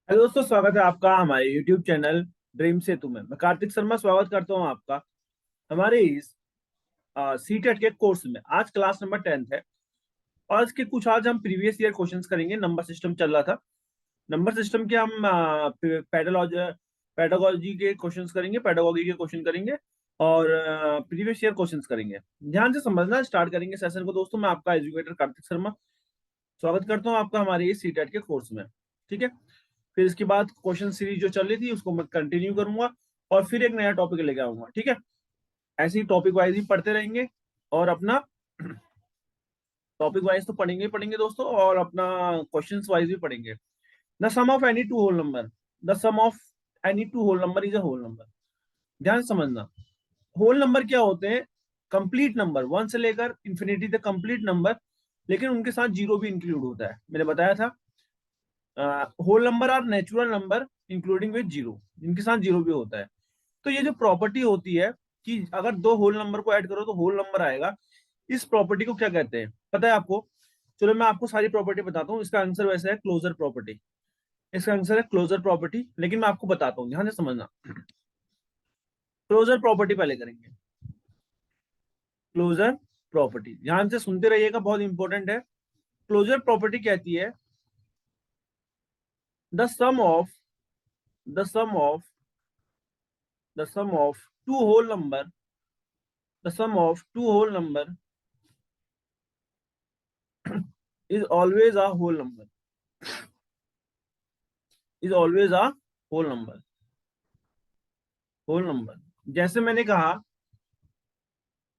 Hello दोस्तों, स्वागत है आपका हमारे YouTube चैनल ड्रीम से तुम्हें। मैं कार्तिक शर्मा स्वागत करता हूं आपका हमारे इस सीटेट के कोर्स में। आज क्लास नंबर 10th है। और आज हम प्रीवियस ईयर क्वेश्चंस करेंगे। नंबर सिस्टम चल रहा था। नंबर सिस्टम के हम पेडागोजी के क्वेश्चंस करेंगे, पेडागोगी के क्वेश्चन करेंगे और प्रीवियस ईयर क्वेश्चंस करेंगे। ध्यान से समझना। स्टार्ट करेंगे सेशन को। दोस्तों, मैं आपका एजुकेटर कार्तिक शर्मा स्वागत करता हूँ आपका हमारे इस सीटेट के कोर्स में। ठीक है। फिर इसके बाद क्वेश्चन सीरीज जो चल रही थी उसको मैं कंटिन्यू करूंगा और फिर एक नया टॉपिक लेके आऊंगा। ठीक है। ऐसे ही टॉपिक वाइज ही पढ़ते रहेंगे और अपना टॉपिक वाइज तो पढ़ेंगे ही पढ़ेंगे दोस्तों, और अपना क्वेश्चंस वाइज भी पढ़ेंगे। The sum of any two whole number, the sum of any two whole number is a whole number. ध्यान से समझना। होल नंबर क्या होते हैं? कंप्लीट नंबर, वन से लेकर इंफिनिटी तक कंप्लीट नंबर, लेकिन उनके साथ जीरो भी इंक्लूड होता है। मैंने बताया था whole number are natural number including with zero, जिनके साथ जीरो भी होता है। तो ये जो प्रॉपर्टी होती है कि अगर दो होल नंबर को ऐड करो तो होल नंबर आएगा, इस प्रॉपर्टी को क्या कहते हैं पता है आपको? चलो मैं आपको सारी प्रॉपर्टी बताता हूँ। इसका आंसर वैसे है क्लोजर प्रॉपर्टी। इसका आंसर है क्लोजर प्रॉपर्टी, लेकिन मैं आपको बताता हूँ, ध्यान से समझना। क्लोजर प्रॉपर्टी पहले करेंगे। क्लोजर प्रॉपर्टी ध्यान से सुनते रहिएगा, बहुत इंपॉर्टेंट है। क्लोजर प्रॉपर्टी कहती है the sum of the sum of the sum of two whole number the sum of two whole number is always a whole number, is always a whole number, whole number। जैसे मैंने कहा,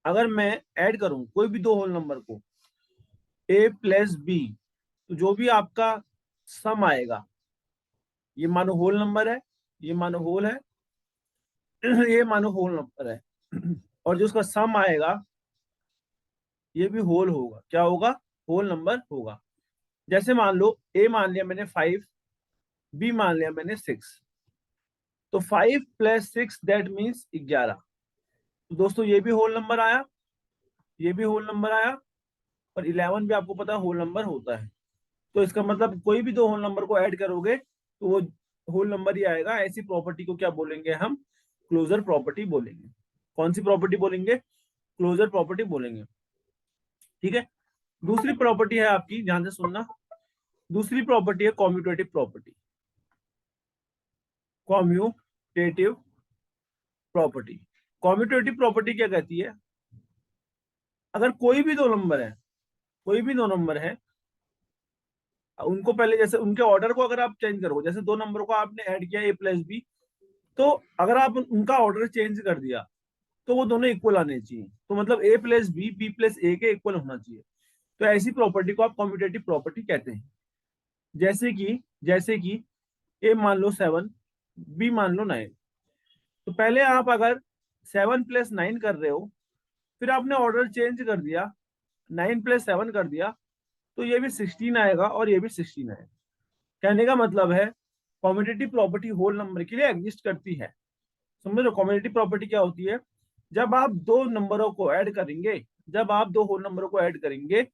अगर मैं add करूं कोई भी दो whole number को, a प्लस बी, तो जो भी आपका सम आएगा, ये मानो होल नंबर है, ये मानो होल है, ये मानो होल नंबर है, और जो उसका सम आएगा ये भी होल होगा। क्या होगा? होल नंबर होगा। जैसे मान लो a मान लिया मैंने 5, b मान लिया मैंने 6, तो 5 + 6 दैट मीन्स 11। तो दोस्तों ये भी होल नंबर आया, ये भी होल नंबर आया, और 11 भी आपको पता है होल नंबर होता है। तो इसका मतलब कोई भी दो होल नंबर को ऐड करोगे तो वो होल नंबर ही आएगा। ऐसी प्रॉपर्टी को क्या बोलेंगे हम? क्लोजर प्रॉपर्टी बोलेंगे। कौन सी प्रॉपर्टी बोलेंगे? क्लोजर प्रॉपर्टी बोलेंगे। ठीक है। दूसरी प्रॉपर्टी है आपकी, ध्यान से सुनना। दूसरी प्रॉपर्टी है commutative property. Commutative property. Commutative property क्या कहती है? अगर कोई भी दो नंबर है, कोई भी दो नंबर है, उनको पहले जैसे उनके ऑर्डर को अगर आप चेंज करो, जैसे दो नंबरों को आपने ऐड किया a प्लस बी, तो अगर आप उनका ऑर्डर चेंज कर दिया तो वो दोनों इक्वल आने चाहिए। तो मतलब a plus B, B plus A के इक्वल होना चाहिए। तो ऐसी प्रॉपर्टी को आप कॉम्यूटेटिव प्रॉपर्टी कहते हैं। जैसे कि a मान लो 7, b मान लो 9। तो पहले आप अगर 7 + 9 कर रहे हो, फिर आपने ऑर्डर चेंज कर दिया, 9 + 7 कर दिया, तो ये भी 16 आएगा और ये भी 16 आएगा। कहने का मतलब है कॉम्यूटेटिव प्रॉपर्टी होल नंबर के लिए एग्जिस्ट करती है। समझ लो कॉम्यूटेटिव प्रॉपर्टी क्या होती है? जब आप दो नंबरों को ऐड करेंगे, जब आप दो होल नंबरों को ऐड करेंगे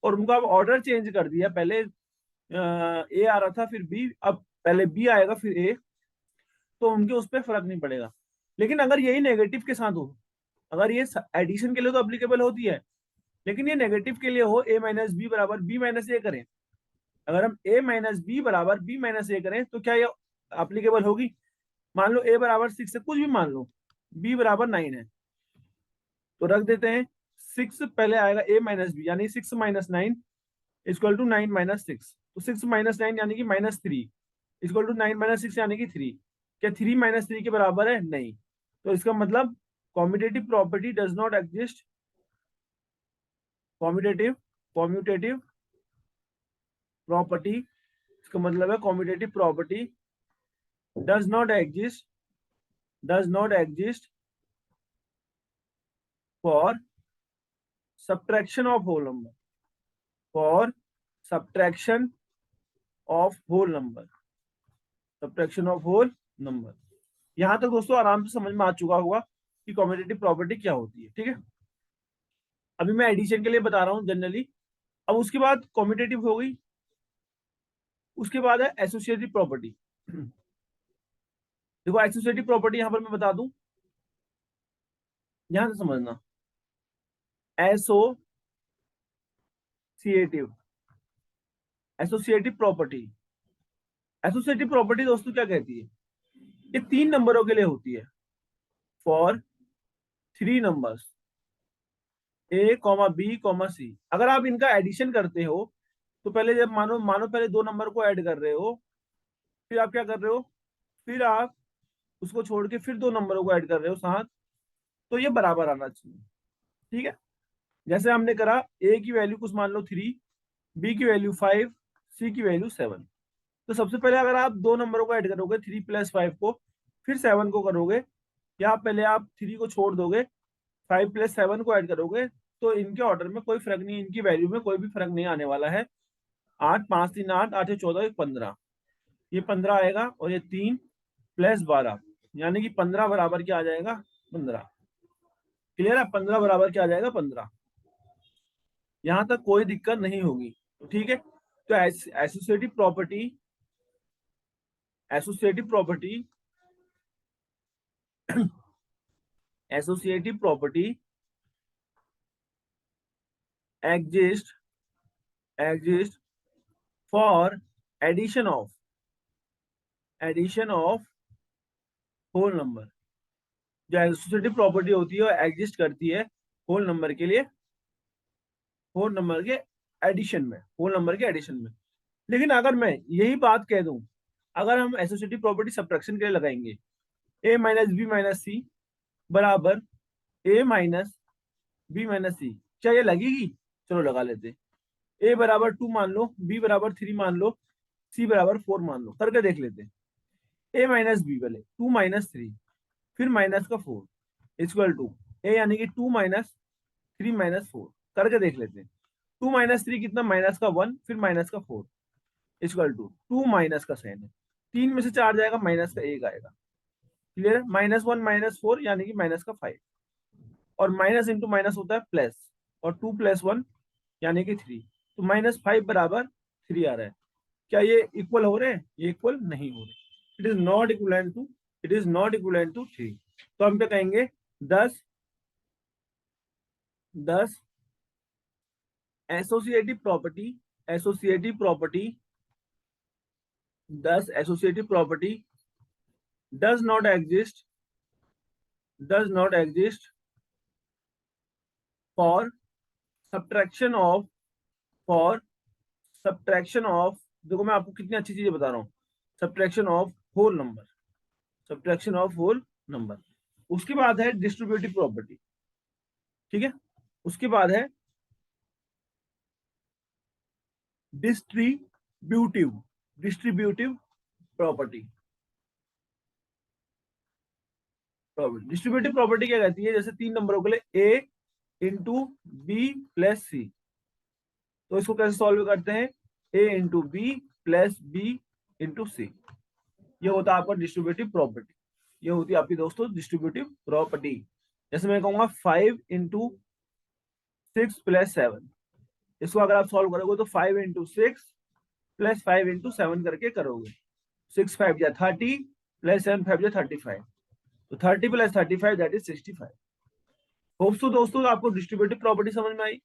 और उनका आप ऑर्डर चेंज कर दिया, पहले ए आ रहा था फिर बी, अब पहले बी आएगा फिर ए, तो उनके उस पर फर्क नहीं पड़ेगा। लेकिन अगर यही नेगेटिव के साथ हो, अगर ये एडिशन के लिए तो अप्लीकेबल होती है, लेकिन ये नेगेटिव के लिए हो, a माइनस बी बराबर बी माइनस ए करें, अगर हम a माइनस बी बराबर बी माइनस ए करें तो क्या ये अप्लीकेबल होगी? मान लो a बराबर 6 है, कुछ भी मान लो, b बराबर 9 है, तो रख देते हैं 6 पहले आएगा a माइनस बी, यानी 6 - 9 इक्वल टू 9 - 6। तो 6 - 9 यानी कि -3 इक्वल टू 9 - 6 यानी कि 3। क्या 3 - 3 के बराबर है? नहीं। तो इसका मतलब commutative property does not exist. Commutative commutative property, इसका मतलब है commutative property does not exist, does not exist for subtraction of whole number, for subtraction of whole number, subtraction of whole number. यहां तक दोस्तों आराम से समझ में आ चुका होगा कि कॉम्यूटेटिव प्रॉपर्टी क्या होती है। ठीक है। अभी मैं एडिशन के लिए बता रहा हूँ जनरली। अब उसके बाद कॉम्यूटेटिव हो गई, उसके बाद है एसोसिएटिव प्रॉपर्टी। देखो एसोसिएटिव प्रॉपर्टी यहां पर मैं बता दूं, ध्यान से समझना। Associative associative property, associative property दोस्तों क्या कहती है, ये 3 नंबरों के लिए होती है। For 3 numbers A comma B comma C, अगर आप इनका एडिशन करते हो तो पहले जब मानो मानो पहले 2 नंबर को ऐड कर रहे हो, फिर आप क्या कर रहे हो, फिर आप उसको छोड़ के फिर 2 नंबरों को ऐड कर रहे हो साथ, तो ये बराबर आना चाहिए। ठीक है, जैसे हमने करा, ए की वैल्यू कुछ मान लो 3, बी की वैल्यू 5, सी की वैल्यू 7। तो सबसे पहले अगर आप 2 नंबरों को ऐड करोगे 3 + 5 को, फिर 7 को करोगे, या पहले आप 3 को छोड़ दोगे, 5 + 7 को ऐड करोगे, तो इनके ऑर्डर में कोई फर्क नहीं, इनकी वैल्यू में कोई भी फर्क नहीं आने वाला है। 8 5 3 8, 8 14 15, ये 15 आएगा, और ये 3 + 12, यानी कि 15 बराबर क्या आ जाएगा, 15। क्लियर है, 15 बराबर क्या आ जाएगा, 15। यहां तक कोई दिक्कत नहीं होगी, तो ठीक है। तो associative property, associative property associative property exist exist for addition of whole number. जो एसोसिएटिव प्रॉपर्टी होती है वो एग्जिस्ट करती है होल नंबर के लिए, होल नंबर के एडिशन में, होल नंबर के एडिशन में। लेकिन अगर मैं यही बात कह दूं, अगर हम एसोसिएटिव प्रॉपर्टी सब्ट्रैक्शन के लिए लगाएंगे, ए माइनस बी माइनस सी बराबर ए माइनस बी माइनस सी, क्या ये लगेगी? चलो लगा लेते। ए बराबर 2 मान लो, बी बराबर 3 मान लो, सी बराबर 4 मान लो, करके देख लेते। ए माइनस बी पहले 2 - 3, फिर माइनस का 4 इक्वल टू ए, यानी कि 2 - 3 - 4, करके देख लेते हैं। 2 - 3 कितना, माइनस का 1, फिर माइनस का 4 इक्वल टू 2 माइनस का साइन है, 3 में से 4 जाएगा, माइनस का 1 आएगा। क्लियर है, -1 -4 यानी कि माइनस का 5, और माइनस इंटू माइनस होता है प्लस, और 2 + 1 यानी कि 3, तो -5 बराबर 3 आ रहा है। क्या ये इक्वल हो रहे हैं? ये इक्वल नहीं हो रहे, it is not equal to, it is not equal to 3। तो हम क्या कहेंगे, 10 10 associative property, associative property 10 associative property does not exist, does not exist for subtraction of, for subtraction of, देखो मैं आपको कितनी अच्छी चीजें बता रहा हूँ, subtraction of whole number, subtraction of whole number. उसके बाद है डिस्ट्रीब्यूटिव प्रॉपर्टी, ठीक है। उसके बाद है distributive, distributive property. Distributive property क्या कहती है, जैसे 3 नंबरों के लिए A into B plus C, तो इसको कैसे सॉल्व करते हैं, A into B plus B into C, ये होता है आपका डिस्ट्रीब्यूटिव प्रॉपर्टी। ये होती है आपकी दोस्तों डिस्ट्रीब्यूटिव प्रॉपर्टी। जैसे मैं कहूंगा 5 × 6 + 7, इसको अगर आप सॉल्व करोगे तो 5 × 6 + 5 × 7 करके करोगे, 6 5 या 30 + 7 5 या 35, तो 30 + 35 दैट इज 65। होप सो दोस्तों आपको डिस्ट्रीब्यूटिव प्रॉपर्टी समझ में आई,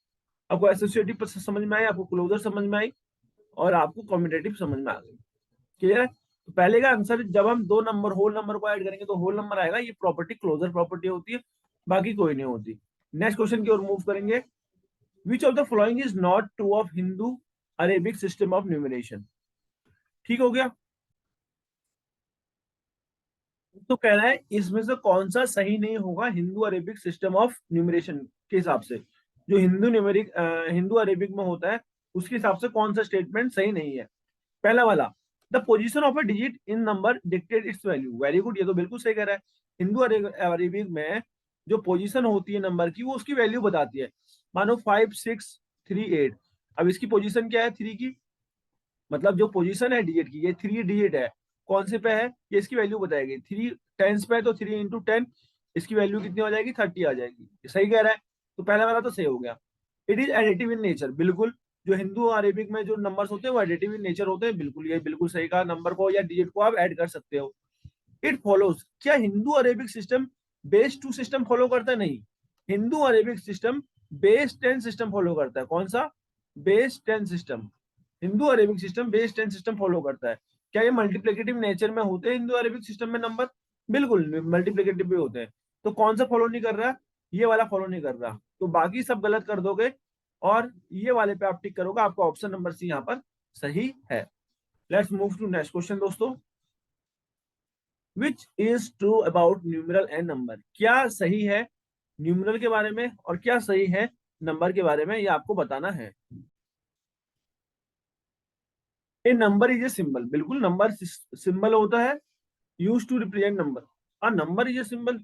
आपको एसोसिएटिव समझ में आई, आपको क्लोजर समझ में आई, और आपको कम्यूटेटिव समझ में आ गई। क्लियर है, तो पहले का आंसर, जब हम 2 नंबर होल नंबर को ऐड करेंगे तो होल नंबर आएगा, ये प्रॉपर्टी क्लोजर प्रॉपर्टी होती है, बाकी कोई नहीं होती। नेक्स्ट क्वेश्चन की ओर मूव करेंगे। Which of the following is not true of Hindu Arabic system of numeration? ठीक हो गया, तो कह रहा है इसमें से कौन सा सही नहीं होगा Hindu Arabic system of numeration के हिसाब से, जो हिंदू अरेबिक में होता है उसके हिसाब से कौन सा स्टेटमेंट सही नहीं है। पहला वाला, the position of a digit in number dictate it's value, very good, ये तो बिल्कुल सही कह रहा है। हिंदू अरेबिक में जो पोजीशन होती है नंबर की, वो उसकी वैल्यू बताती है। मानो 5 6 3 8, अब इसकी पोजीशन क्या है, 3 की, मतलब जो पोजीशन है डिजिट की, ये 3 डिजिट है, कौन से पे है, ये इसकी वैल्यू बताएगी। 3 टेंस पे है तो 3 × 10, इसकी वैल्यू कितनी हो जाएगी, 30 आ जाएगी। ये सही कह रहा है, तो पहला वाला तो सही हो गया। It is additive in nature, बिल्कुल, जो हिंदू और अरेबिक में जो नंबर्स होते हैं वो एडिटिव इन नेचर होते हैं। बिल्कुल, ये बिल्कुल सही कहा, नंबर को या डिजिट को आप ऐड कर सकते हो। इट फॉलोज, क्या Hindu Arabic system base two system follow करता है? नहीं, Hindu Arabic system base 10 system follow करता है। कौन सा? Base 10 system. Hindu Arabic system base 10 system follow करता है। क्या ये मल्टीप्लिकेटिव नेचर में होते हैं हिंदू अरेबिक सिस्टम में नंबर? बिल्कुल मल्टीप्लिकेटिव भी होते हैं। तो कौन सा फॉलो नहीं कर रहा? ये वाला फॉलो नहीं कर रहा, तो बाकी सब गलत कर दोगे और ये वाले पे आप टिक करोगे, आपका ऑप्शन नंबर सी यहाँ पर सही है। Let's move to next question दोस्तों। Which is true about numeral and number? क्या सही है न्यूमरल के बारे में और क्या सही है नंबर के बारे में, ये आपको बताना है। A number is a symbol, बिल्कुल नंबर सिंबल होता है, use to represent number. A number is a symbol,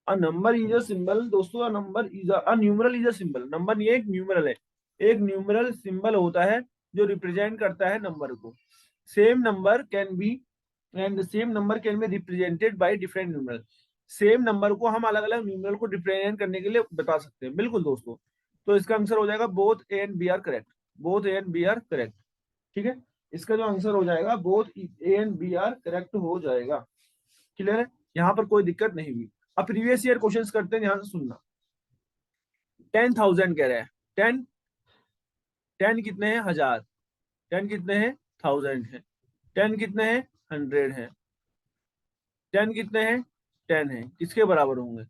a number is a symbol दोस्तों, a number is a numeral is a symbol. Number नहीं है, एक न्यूमरल है। एक numeral symbol होता है जो रिप्रेजेंट करता है नंबर को। Same number can be and same number can be represented by different numeral. Same number को हम अलग अलग न्यूमरल को रिप्रेजेंट करने के लिए बता सकते हैं। बिल्कुल दोस्तों, तो इसका आंसर हो जाएगा both A and B are correct. Both A and B are correct. ठीक है, इसका जो आंसर हो जाएगा both A and B are correct हो जाएगा। क्लियर है, यहाँ पर कोई दिक्कत नहीं हुई। अब प्रीवियस ईयर क्वेश्चंस करते हैं, ध्यान से सुनना। 10,000 कह रहे हैं। 10, 10 कितने हैं? 1000। 10 कितने हैं? 1000 है। 10 कितने हैं? 100 है। 10 कितने हैं? 10 है। किसके बराबर होंगे?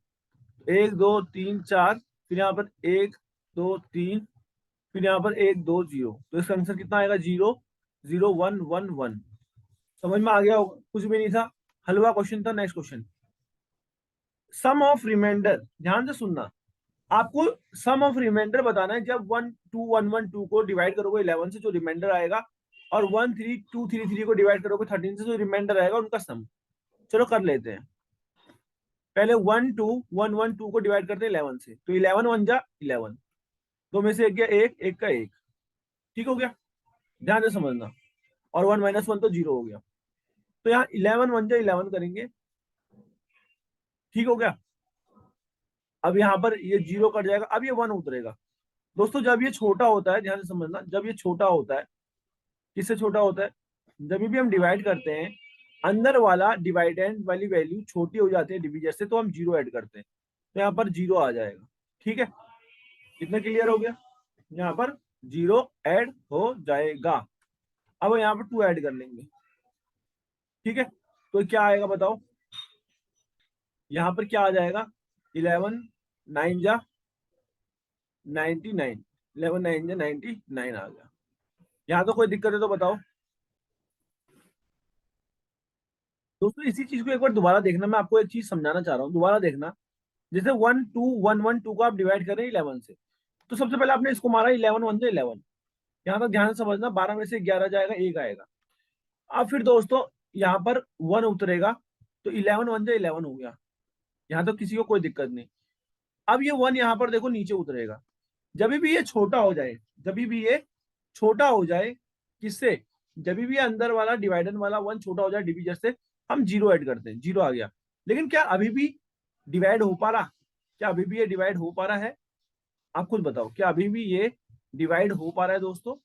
1 2 3 4, फिर यहाँ पर 1 2 3, फिर यहाँ पर 1 2 0। तो इसका आंसर कितना आएगा? 0 0 1 1 1। समझ में आ गया होगा, कुछ भी नहीं था, हलवा क्वेश्चन था। Next question, sum of remainder. ध्यान से सुनना, आपको सम ऑफ रिमाइंडर बताना है। जब 1 2 1 1 2 को डिवाइड करोगे 11 से जो रिमाइंडर आएगा, और 1 3 2 3 3 को डिवाइड करोगे 13 से जो रिमाइंडर आएगा, उनका सम। चलो कर लेते हैं। पहले 1 2 1 1 2 को डिवाइड करते हैं 11 से, तो 11 1 जा 11, दो में से एक गया एक, एक का एक। ठीक हो गया, ध्यान से समझना। और 1 - 1 तो 0 हो गया। तो यहाँ 11 1 जा 11 करेंगे। ठीक हो गया। अब यहाँ पर ये 0 कट जाएगा, अब ये 1 उतरेगा। दोस्तों जब ये छोटा होता है, ध्यान से समझना, जब ये छोटा होता है, किससे छोटा होता है? जब भी हम डिवाइड करते हैं, अंदर वाला डिवाइडेंड वाली वैल्यू छोटी हो जाती है डिविजर से, तो हम 0 ऐड करते हैं, तो यहाँ पर 0 आ जाएगा। ठीक है, कितना क्लियर हो गया? यहाँ पर 0 ऐड हो जाएगा। अब यहाँ पर 2 ऐड कर लेंगे। ठीक है, तो क्या आएगा बताओ? यहाँ पर क्या आ जाएगा? 11 9 जा 99, 11 9 जा 99 आ गया। यहाँ तो कोई दिक्कत है तो बताओ दोस्तों। इसी चीज को एक बार दोबारा देखना, मैं आपको एक चीज समझाना चाह रहा हूँ, दोबारा देखना। जैसे 1 2 1 1 2 को आप डिवाइड करें 11 से, तो सबसे पहले आपने इसको मारा 11 1 से 11। यहाँ तक ध्यान से समझना, 12 में से 11 जाएगा, एक आएगा। अब फिर दोस्तों यहाँ पर 1 उतरेगा, तो 11 1 से 11 हो गया। यहाँ तक किसी को कोई दिक्कत नहीं। अब ये 1 यहाँ पर देखो नीचे उतरेगा। जब भी ये छोटा हो जाए, जब भी ये छोटा हो जाए, किससे? जब भी ये अंदर वाला डिवाइडर वाला 1 छोटा हो जाए डिविजर से, हम 0 ऐड करते हैं। 0 आ गया। लेकिन क्या अभी भी डिवाइड हो पा रहा? क्या अभी भी ये डिवाइड हो पा रहा है? आप खुद बताओ, क्या अभी भी ये डिवाइड हो पा रहा है दोस्तों?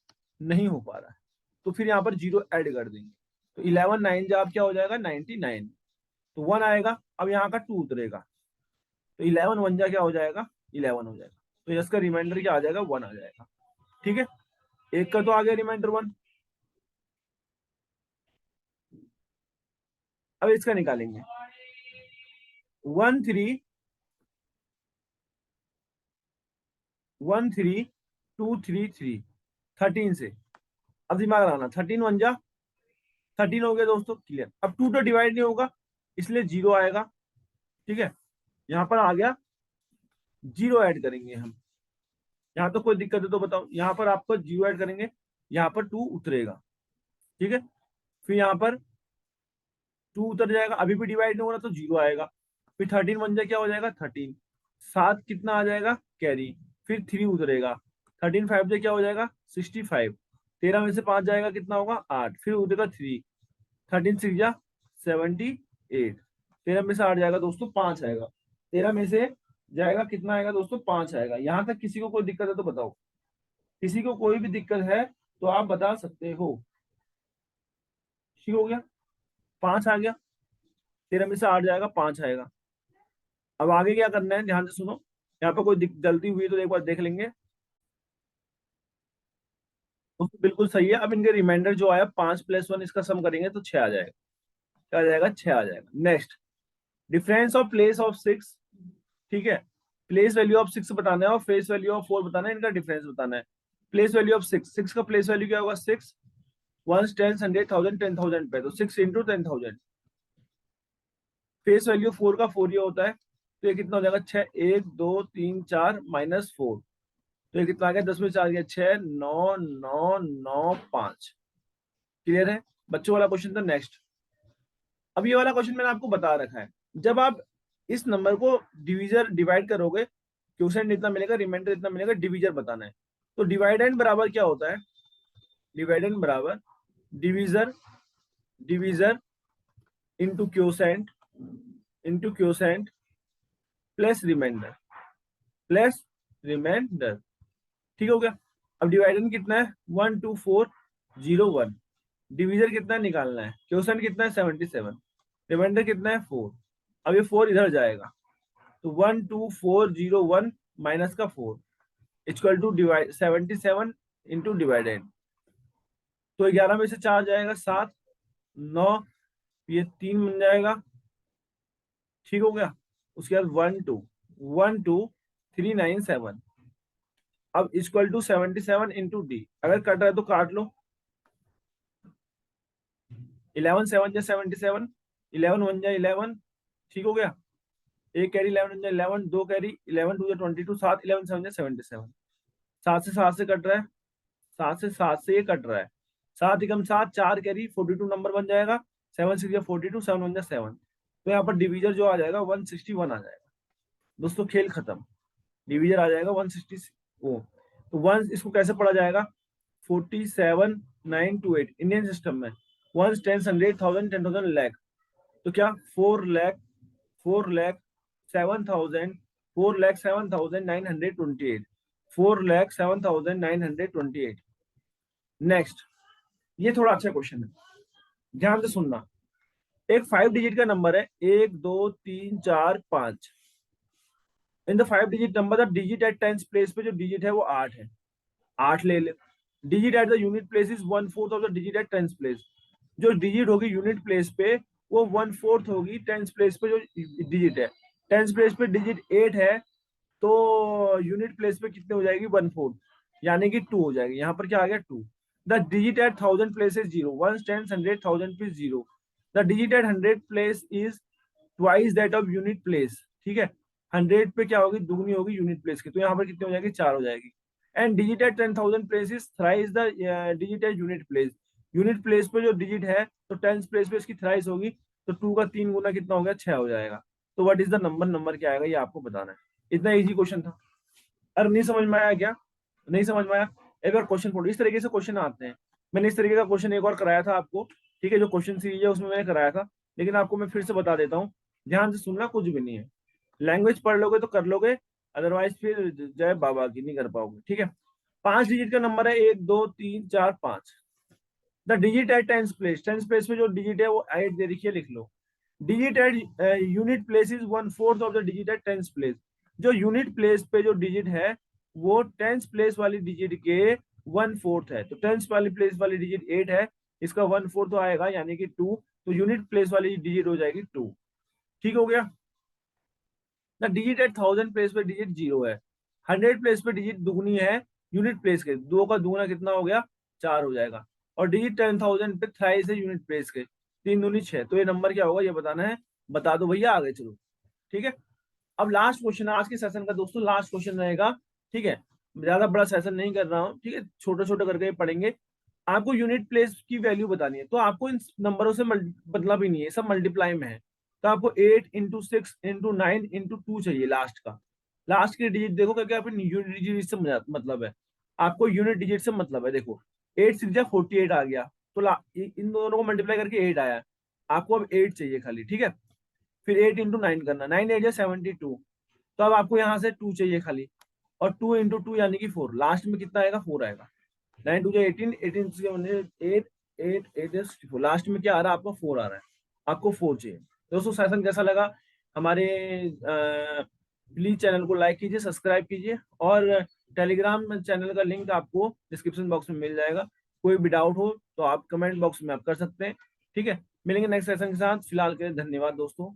नहीं हो पा रहा है। तो फिर यहाँ पर 0 ऐड कर देंगे, तो 11 9 जब क्या हो जाएगा? 99। तो 1 आएगा, अब यहाँ का 2 उतरेगा, तो 11 1 जा क्या हो जाएगा? 11 हो जाएगा। तो इसका रिमाइंडर क्या आ जाएगा? 1 आ जाएगा। ठीक है, एक का तो आ गया रिमाइंडर 1। अब इसका निकालेंगे। 1 3 1 3 2 3 3 13 से। अब दिमाग लगाना, 13 1 जा 13 हो गया दोस्तों, क्लियर। अब 2 तो डिवाइड नहीं होगा, इसलिए 0 आएगा। ठीक है, यहाँ पर आ गया, 0 ऐड करेंगे हम। यहाँ तो कोई दिक्कत है तो बताओ? यहाँ पर आपको 0 ऐड करेंगे, यहाँ पर 2 उतरेगा। ठीक है, फिर यहाँ पर 2 उतर जाएगा, अभी भी डिवाइड नहीं हो रहा तो 0 आएगा। फिर 13 1 जा क्या हो जाएगा? 13। 7 कितना आ जाएगा? कैरी। फिर 3 उतरेगा। 13 5 जा क्या हो जाएगा? 65। 13 में से 5 जाएगा, कितना होगा? 8। फिर उतरेगा 3। 13 6 जा 78। 13 में से 8 जाएगा दोस्तों, 5 आएगा। 13 में से जाएगा, कितना आएगा दोस्तों? 5 आएगा। यहाँ तक किसी को कोई दिक्कत है तो बताओ? किसी को कोई भी दिक्कत है तो आप बता सकते हो। ठीक हो गया, 5 आ गया, 13 में से 8 जाएगा, 5 आएगा। अब आगे क्या करना है, ध्यान से सुनो। यहाँ पे कोई गलती हुई तो एक बार देख लेंगे। तो बिल्कुल सही है। अब इनके रिमाइंडर जो आया 5 + 1, इसका सम करेंगे तो 6 आ जाएगा। क्या आ जाएगा, 6 आ जाएगा। Next, difference of place of 6। ठीक है, प्लेस वैल्यू ऑफ 6 बताना है और फेस वैल्यू ऑफ 4 बताना है, इनका डिफरेंस बताना है। प्लेस वैल्यू ऑफ 6, 6 का प्लेस वैल्यू क्या होगा, 6 1 10 100 1000 10,000 पे, तो 6 इंटू 10,000। फेस वैल्यू 4 का 4 ये होता है, तो ये कितना हो जाएगा, 6 1 2 3 4 -4, तो ये कितना आ गया, 10 में 4 गया 6 9 9 9 5। क्लियर है बच्चों, वाला क्वेश्चन था। नेक्स्ट, अब ये वाला क्वेश्चन मैंने आपको बता रखा है। जब आप इस नंबर को डिवीजर डिवाइड करोगे, क्वोशिएंट इतना मिलेगा, रिमाइंडर इतना मिलेगा, डिवीजर बताना है। तो डिवाइडेंड बराबर क्या होता है, डिवाइडेंड बराबर divisor, divisor into quotient, into quotient plus remainder, plus remainder. ठीक हो गया। अब डिवाइडेंड कितना है, 1 2 4 0 1। डिवीजर कितना निकालना है, क्वोशिएंट कितना है 77, रिमाइंडर कितना है 4। अब ये 4 इधर जाएगा, तो 1 2 4 0 1 माइनस का 4 equal to divide 77 into divided. तो 11 में से 4 जाएगा 7 9, ये 3 बन जाएगा। ठीक हो गया। उसके बाद 1 2 1 2 3 9 7। अब इक्वल टू 77 इंटू डी, अगर कट रहा है तो काट लो। 11 7 जा 77, 11 1 जा 11। ठीक हो गया, एक कैरी 11 1 जा 11, दो कैरी 11 2 जा 22, 7 11 7 जा 77। 7 से 7 से कट रहा है, 7 से 7 से ये कट रहा है, 7 एकम 7, 4 कैरी 42 नंबर बन जाएगा। 7 6 जा 42, 7 1 जा 7। तो यहाँ पर डिवीजर जो आ जाएगा 161 आ जाएगा। दोस्तों खेल खत्म, डिवीजर आ जाएगा 160। ओ तो वन इसको कैसे पढ़ा जाएगा, 47 9 2 8 इंडियन सिस्टम में 1 10 100 1000 10,000 लाख। तो क्या 4 लाख 4 लाख 7,000 4 लाख 7,928, 4 लाख 7,928। नेक्स्ट, ये थोड़ा अच्छा क्वेश्चन है, ध्यान से सुनना। एक 5 डिजिट का नंबर है, 1 2 3 4 5। In the 5 digit number, the digit at tens place पे जो डिजिट है वो 8 है, 8 ले ले। Digit at the unit place is 1/4 of the digit at tens place. जो डिजिट होगी यूनिट प्लेस पे वो 1/4 होगी टेंस प्लेस पे जो डिजिट है। टेंस प्लेस पे डिजिट 8 है, तो यूनिट प्लेस पे कितने हो जाएगी, 1/4, यानी कि 2 हो जाएगी। यहाँ पर क्या आ गया, 2। The digit at 1000 place is 0, 1 10 100 1000 पे 0। The digit at 100 place is twice that of unit place. ठीक है, 100 पे क्या होगी, दुगनी होगी यूनिट प्लेस की, तो यहाँ पर कितनी हो जाएगी, 4 हो जाएगी। And digit at 10,000 place is thrice the digit at unit place. Unit place पे जो डिजिट है तो टेंस प्लेस पे इसकी थ्राइस होगी, तो 2 का 3 गुना कितना हो गया, 6 हो जाएगा। तो what is the number, number क्या आएगा, ये आपको बताना है। इतना इजी क्वेश्चन था। अरे नहीं समझ में आया क्या, नहीं समझ में आया, एक बार क्वेश्चन पढ़ो। इस तरीके से क्वेश्चन आते हैं। मैंने इस तरीके का क्वेश्चन एक और कराया था आपको, ठीक है, जो क्वेश्चन सीरीज है उसमें मैंने कराया था, लेकिन आपको मैं फिर से बता देता हूँ, ध्यान से सुनना, कुछ भी नहीं है। लैंग्वेज पढ़ लोगे तो कर लोगे, अदरवाइज फिर जय बाबा की नहीं कर पाओगे। ठीक है, 5 डिजिट का नंबर है, 1 2 3 4 5। The digit at tens place, tens place पे जो डिजिट है वो 8 दे रखी है, लिख लो। Digit at unit place is 1/4 of the digit at tens place. जो यूनिट प्लेस पे जो डिजिट है वो टेंस प्लेस वाली डिजिट के 1/4 है। तो टेंस वाली प्लेस वाली डिजिट 8 है, इसका 1/4 तो आएगा, यानी कि 2। तो यूनिट प्लेस वाली डिजिट हो जाएगी 2। ठीक हो गया। द डिजिट एट 1000 प्लेस पे डिजिट 0 है, 100 प्लेस पे डिजिट दुगनी है यूनिट प्लेस के, 2 का दुगना कितना हो गया, 4 हो जाएगा। और डिजिट 10,000 पे थ्राइस है यूनिट प्लेस के, 3 दूनी 6। तो ये नंबर क्या होगा, ये बताना है, बता दो भैया, आगे चलो। ठीक है, अब लास्ट क्वेश्चन आज के सेशन का दोस्तों, लास्ट क्वेश्चन रहेगा। ठीक है, ज्यादा बड़ा सेशन नहीं कर रहा हूँ, ठीक है, छोटे छोटे करके पढ़ेंगे। आपको यूनिट प्लेस की वैल्यू बतानी है, तो आपको इन नंबरों से मतलब ही नहीं है, सब मल्टीप्लाई में है। तो आपको 8 इंटू 6 इंटू 9 इंटू 2 चाहिए लास्ट का। लास्ट की डिजिट देखो, क्योंकि आप यूनिट डिजिट से मतलब है, आपको यूनिट डिजिट से मतलब है। देखो 8 6 जा 48 आ गया, तो इन दोनों को मल्टीप्लाई करके 8 आया, आपको अब 8 चाहिए खाली। ठीक है, फिर 8 इंटू 9 करना, 9 8 जा 72, तो अब आपको यहाँ से 2 चाहिए खाली। और 2 × 2 यानी कि 4, लास्ट में कितना आएगा, 4 आएगा। 9 2 18, 18 से 8, 8 8 is 4, लास्ट में क्या आ रहा है आपको, 4 आ रहा है, आपको 4 चाहिए। दोस्तों सेशन कैसा लगा, हमारे प्लीज चैनल को लाइक कीजिए, सब्सक्राइब कीजिए, और टेलीग्राम चैनल का लिंक आपको डिस्क्रिप्शन बॉक्स में मिल जाएगा। कोई भी डाउट हो तो आप कमेंट बॉक्स में आप कर सकते हैं। ठीक है, मिलेंगे नेक्स्ट सेशन के साथ, फिलहाल के लिए धन्यवाद दोस्तों।